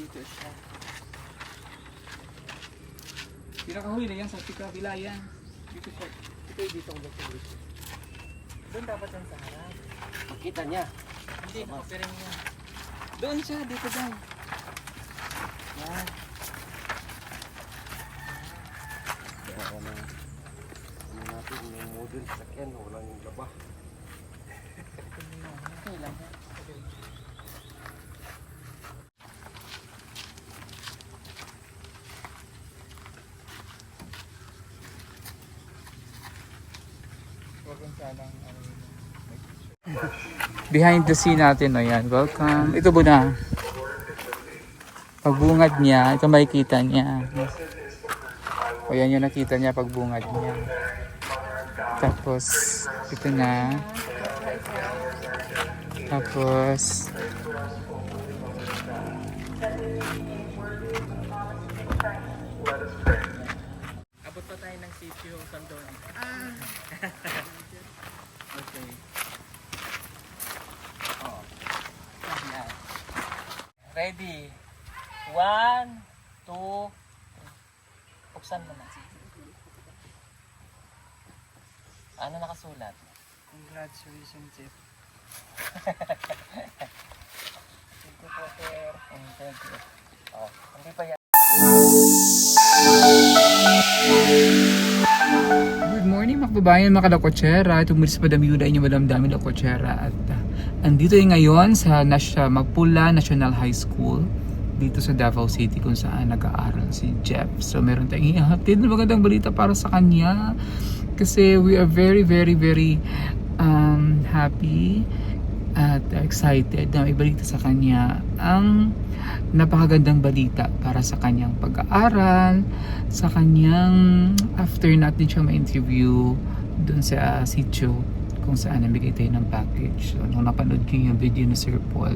dito siya. Pinakahuli na yan sa kabila yan. Dito siya. Dito ang dito. Doon dapat yan sa harap. Makita niya. Hindi, nakapiring niya. Doon siya, dito daw. Yan. Kaya ano natin yung model sa sakyan, walang yung gaba. Okay lang yan. Behind the scene natin, no, yan. Welcome. Ito po na. Pagbungad niya, ito makikita niya. O yan yung nakita niya pagbungad niya. Tapos, ito na. Tapos, Abot pa tayo ng sitio Sandon. okay. Oh. Yan. Ready. 1, 2, 3. Buksan mo na. Ano nakasulat? Congratulations, Jeff. Thank you po, sir. Thank you. Oh, hindi pa yan. Good morning mga kababayan, mga kalakotsera. Tumulis pa dami yun inyo madamdami lakotsera. At andito yung ngayon sa Mapula National High School dito sa Davao City kung saan nag-aaral si Jeff. So meron tayong ihatid na magandang balita para sa kanya kasi we are very happy at excited na may balita sa kanya ang napakagandang balita para sa kanyang pag-aaral, sa kanyang after natin siya ma-interview dun sa sitio kung saan nabigay tayo ng package. So nung napanood ko yung video ni Sir Paul,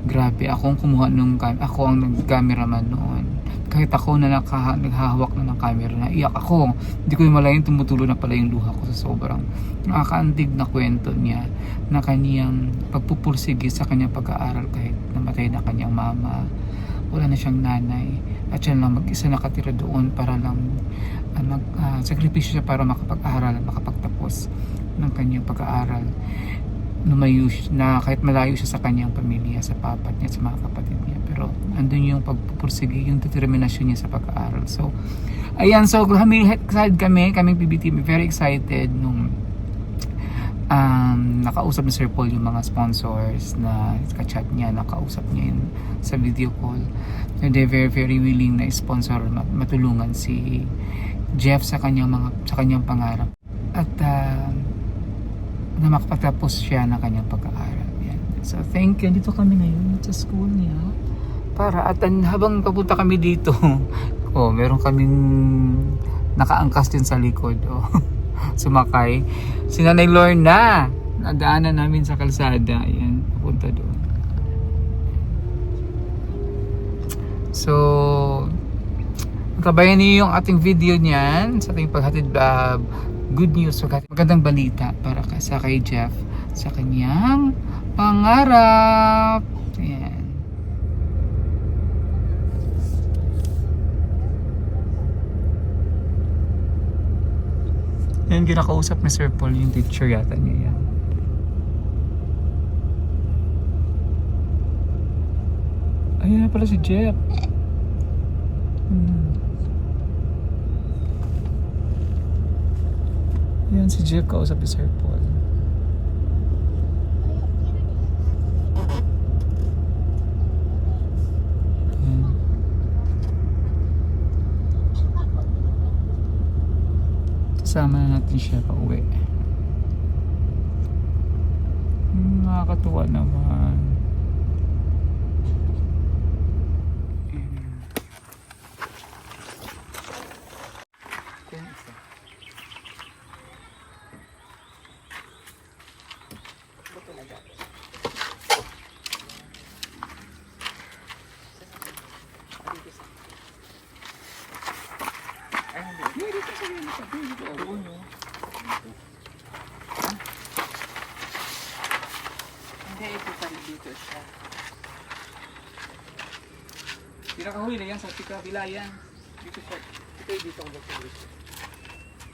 grabe, ako ang nag-cameraman noon. Kahit ako na naghahawak na ng camera, na iyak ako. Hindi ko yung malaking tumutulo na pala yung luha ko sa sobrang nakakaantig na kwento niya na kaniyang pagpupursige sa kanyang pag-aaral kahit namatay na kanyang mama. Wala na siyang nanay. At siya lang mag-isa nakatira doon para lang sakripisyo siya para makapag-aral at makapagtapos ng kanyang pag-aaral. Lumayo na kahit malayo siya sa kanyang pamilya, sa papat niya, sa mga kapatid niya, pero andun yung pagpupursige, yung determinasyon niya sa pag-aaral. So ayan, so excited kaming PBTV, very excited nung nakausap ni Sir Paul yung mga sponsors na ka-chat niya, nakausap niya yun sa video call. They're very willing na sponsor, matulungan si Jeff sa kanyang pangarap at na makapatapos siya ng kanyang pag-aaral. Yan. So thank you. Dito kami ngayon sa school niya. Habang papunta kami dito, meron kaming nakaangkas din sa likod. Sumakay. Si Nanay Lorna, nadaanan namin sa kalsada. Ayan, papunta doon. So, kabayan niyo yung ating video niyan sa ating paghatid good news, magandang balita para sa kay Jeff sa kanyang pangarap. Ayan. Yan, kinakausap ni Sir Paul yung teacher yata niya yan. Ayan na pala si Jeff. Yan si Jeff, kausap ni Sir Paul. Yan. Kasama na natin siya pa uwi. Nakakatuwa naman. Hindi, ito pa dito siya. Pinakahuli na yan sa kabila yan. Dito po. Dito ako dito.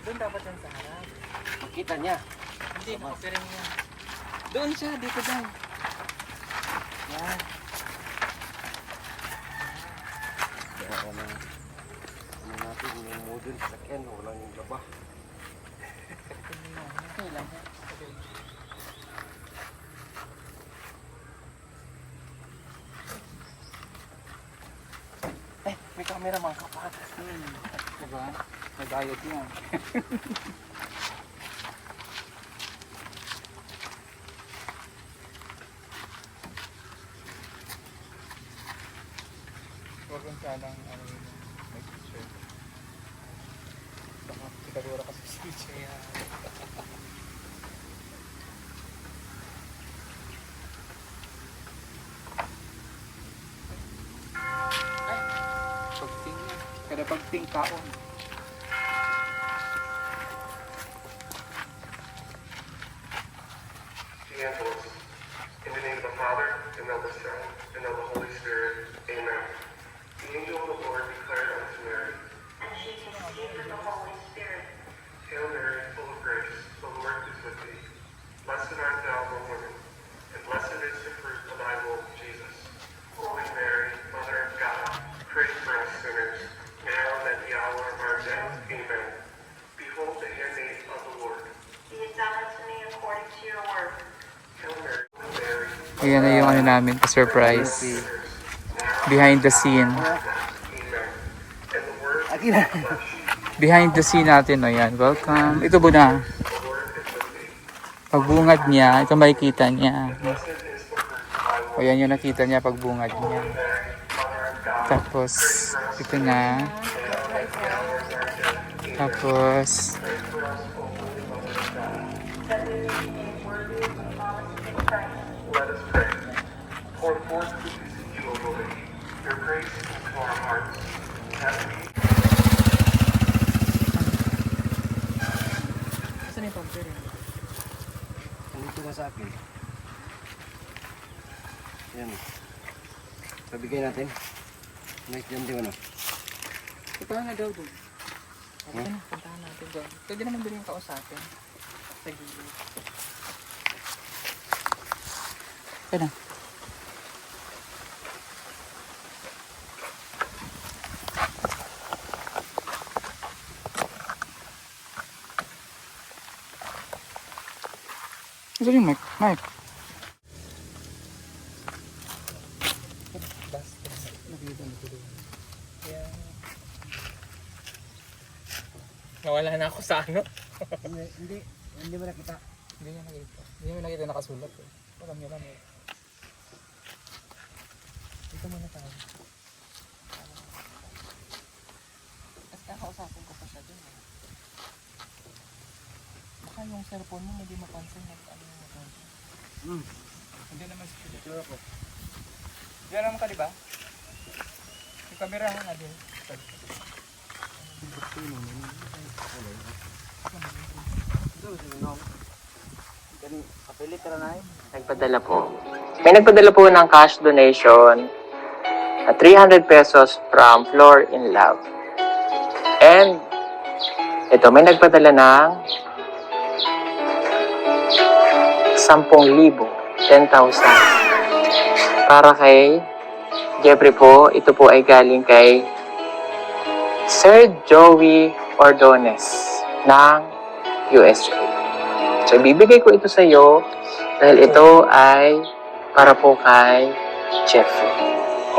Doon dapat yan sa harap. Makita niya. Hindi, nakapiring yan. Doon siya, dito daw. Yan. Kaya natin yung model sa sakyan, walang yung gaba. Okay lang yan. Okay. May camera man ka pa. Diba? May bayad yan. Huwag kang sanang may picture. Baka pikadura kasi sa picture yan. Pagting yan. Kada pagting kaon. Candles. In the name of the Father, and of the Son, and of the Holy Spirit. Amen. The angel of the Lord declared unto Mary, And she conceived of the Holy Spirit. Hail Mary, full of grace, the Lord is with thee. Blessed art thou among women, and blessed is the fruit of thy womb, Jesus. Holy Mary, Mother of God, pray for us sinners, now and at the hour of our death. Amen. Behold the handmaid of the Lord. Be it done unto me according to your word. Hail Mary, Mary, Ayan na yung ano namin, surprise. Behind the scene. Amen. And the word Akin na. Behind the scene natin, ayan. Welcome. Ito Buna. Pagbungad niya, ito makikita niya. O yan yung nakita niya, pagbungad niya. Tapos, ito na. Tapos, Let us pray. Pour forth we beseech you, O Lord, your grace into our hearts, that we saan yung pagpere? Nandito na sa akin. Yan. Pabigay natin. Nice jam di ano. Puntahan na daw doon. Okay na, puntahan natin doon. Pwede naman doon yung kausapin. Sa gilid. Okay na. Ito yung mic. Mic. Nawala na ako sa ano. Hindi mo nakita. Hindi niya nakita. Hindi niya nakita nakasulat eh. Alam niya lang eh. Dito muna tayo. At kakausapin ko pa siya dun eh. Baka yung cellphone mo hindi mapansin na ano yung mapansin. Hindi naman si Philip. Sure ako. Diyan naman ka diba? Yung camera nga din. Kapilit ka na eh. Nagpadala po. May nagpadala po ng cash donation na 300 pesos from Floor in Love. And ito, may nagpadala ng 10,000, 10,000 para kay Jeffrey po. Ito po ay galing kay Sir Joey Ordonez ng USA. So, ibibigay ko ito sa iyo dahil ito ay para po kay Jeffrey.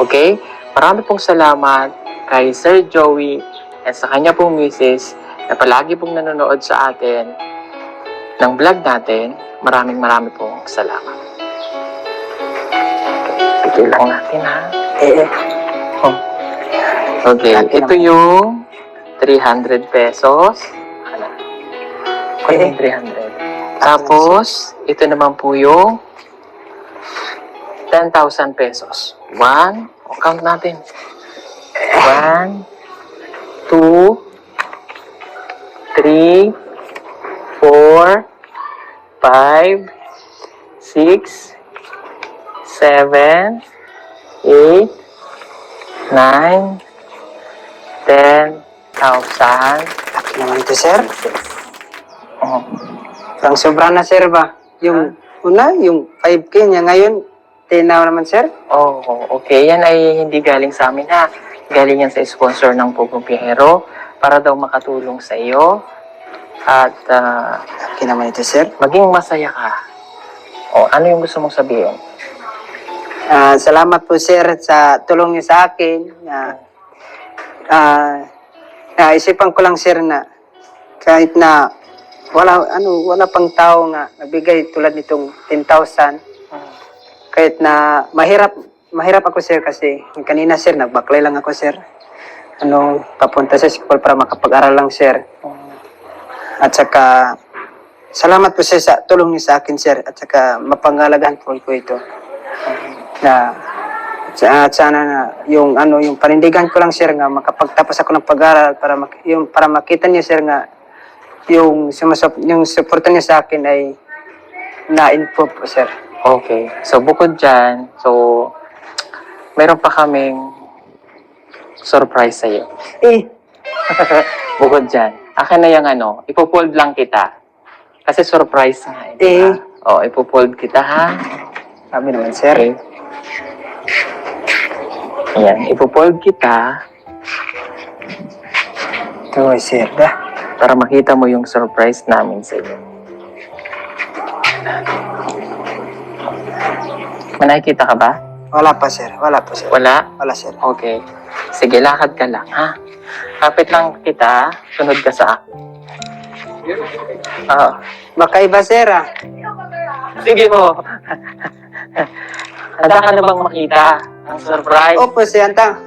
Okay? Marami pong salamat kay Sir Joey at sa kanya pong misis na palagi pong nanonood sa atin ng vlog natin. Maraming pong salamat. Okay, lang natin ha. Oh. Okay, ito yung 300 pesos. Okay, 300. Tapos, ito naman po yung 10,000 pesos. 1, count natin. 1, 2, 3, 4, 5, 6, 7, 8, 9, 10,000. Laki naman ito, sir. Oh. Parang sobra na, sir ba? Yung una, yung 5K niya ngayon, 10 na naman, sir. Oh, okay. Yan ay hindi galing sa amin ha. Galing yan sa sponsor ng Pugong Piyahero para daw makatulong sa iyo at Laki naman ito, sir. maging masaya ka. O, ano yung gusto mong sabihin? Salamat po, sir, sa tulong niyo sa akin. Naisipan ko lang, sir, na kahit na wala pang tao nga nagbigay tulad nitong 10,000. Kahit na mahirap ako, sir, kasi kanina, sir, nagbaklay lang ako, sir. Papunta sa school para makapag-aral lang, sir. At saka, salamat po, sir, sa tulong niyo sa akin, sir. At saka, mapangalagaan po ito. At sana na yung panindigan ko lang, sir, nga makapagtapos ako ng pag-aral para makita niyo, sir, nga yung suporta niyo sa akin ay na-improve po, sir. Okay. So, bukod dyan, meron pa kaming surprise sa'yo. Bukod dyan. Akin na yung ipopold lang kita. Kasi surprise nga. Diba? O, ipopold kita, ha? Sabi naman, sir. Okay. Ayan, ipopold kita Ito, sir, para makita mo yung surprise namin sa iyo. May nakikita ka ba? Wala pa, sir. Wala po, sir. Wala? Wala, sir. Okay. Sige, lakad ka lang, ha? Kapit lang kita, sunod ka sa akin. Oo. Makaiba, sir, Sige mo. Handa ka na bang makita ang surprise? Opo, sir, antang.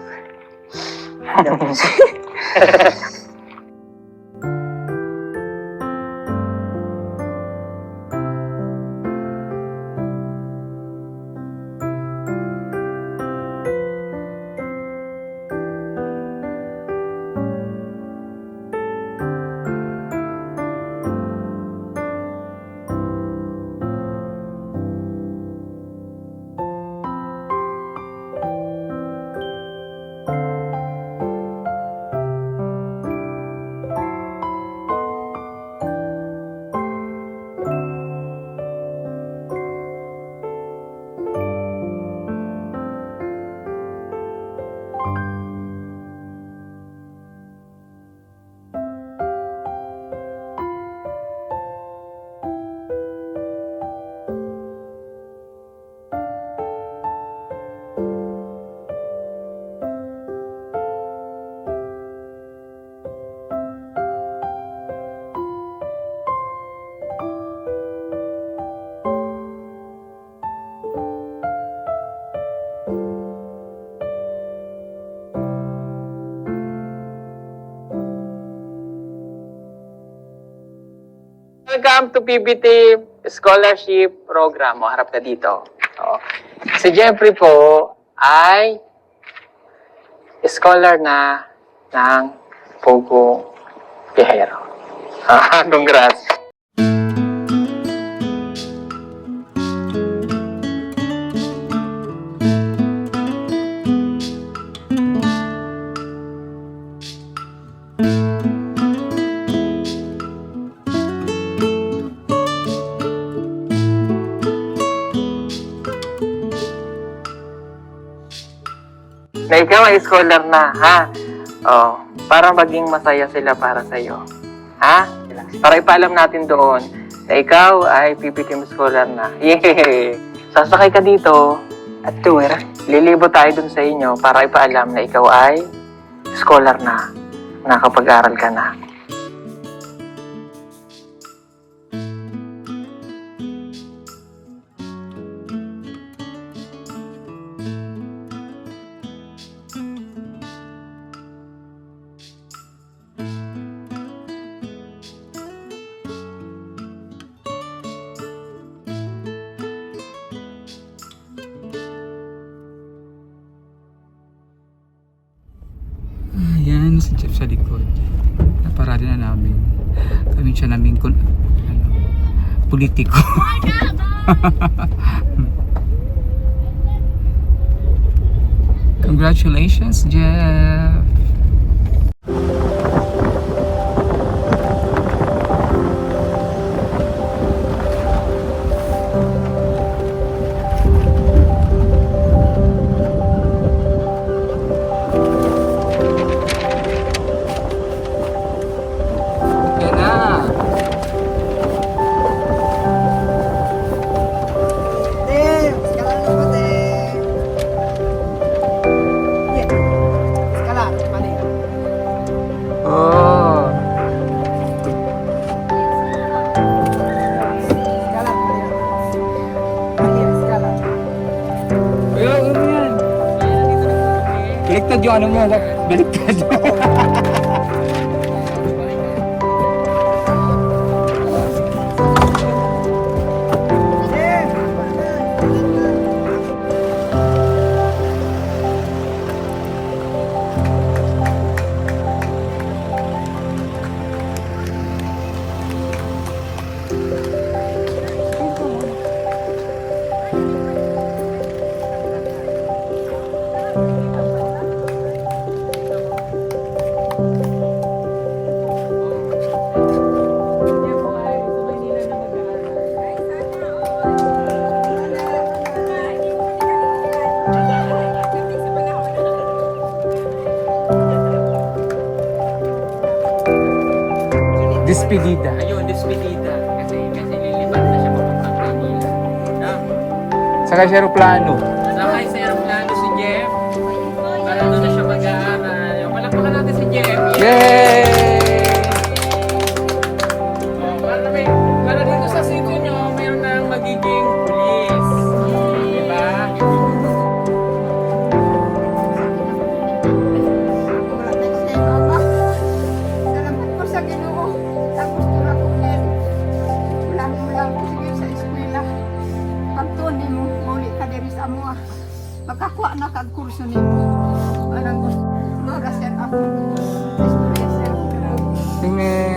Welcome to PBT Scholarship Program. O, harap ka dito. O. Si Jeffrey po ay scholar na ng Pugong Piyahero. Congrats. Na ikaw ay scholar na, ha? Oh, para maging masaya sila para sa'yo. Ha? Para ipaalam natin doon na ikaw ay PBT scholar na. Yay! Sasakay ka dito at tour. Lilibo tayo dun sa inyo para ipaalam na ikaw ay scholar na. Nakapag-aral ka na. Ayan, si Jeff sa likod. Naparada na namin. Kami siya namin politiko. Congratulations, Jeff! Yan na! Oh! Kuya, ano yan? Baliktad yung ano mo, baliktad. Despedida. Ayun, despedida. Kasi lilipat na siya papuntang Manila. Saka siya aeroplano. Sakay sa aeroplano si Jeff. Para doon na siya mag-aaral. Palakpakan natin si Jeff. Yay! Oh, para dito sa sitio nyo, mayroon nang magiging pulis. Diba? Salamat po sa Ginoo. Tapos tura ko din. Ulang-ulang ko sige sa eskwela. Pagtunin mo, muli ka diri sa amo. Magkakuha na kag kurso nimo. Anong gusto? Magasan ako. Istorya sir. Tingnan.